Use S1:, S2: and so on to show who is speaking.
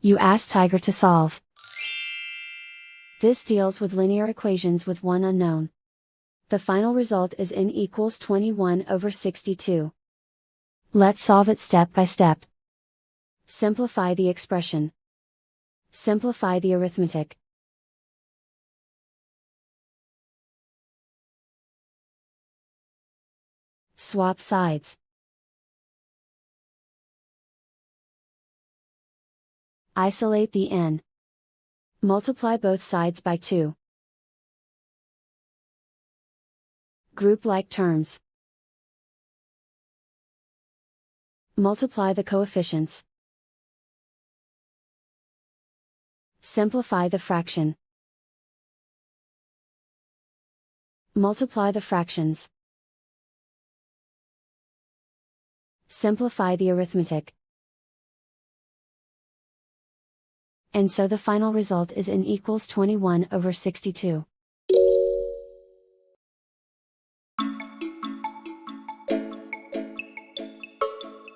S1: You ask Tiger to solve. This deals with linear equations with one unknown. The final result is n equals 21/62. Let's solve it step by step. Simplify the expression. Simplify the arithmetic. Swap sides. Isolate the n. Multiply both sides by 2. Group like terms. Multiply the coefficients. Simplify the fraction. Multiply the fractions. Simplify the arithmetic. And so the final result is n equals 21/62.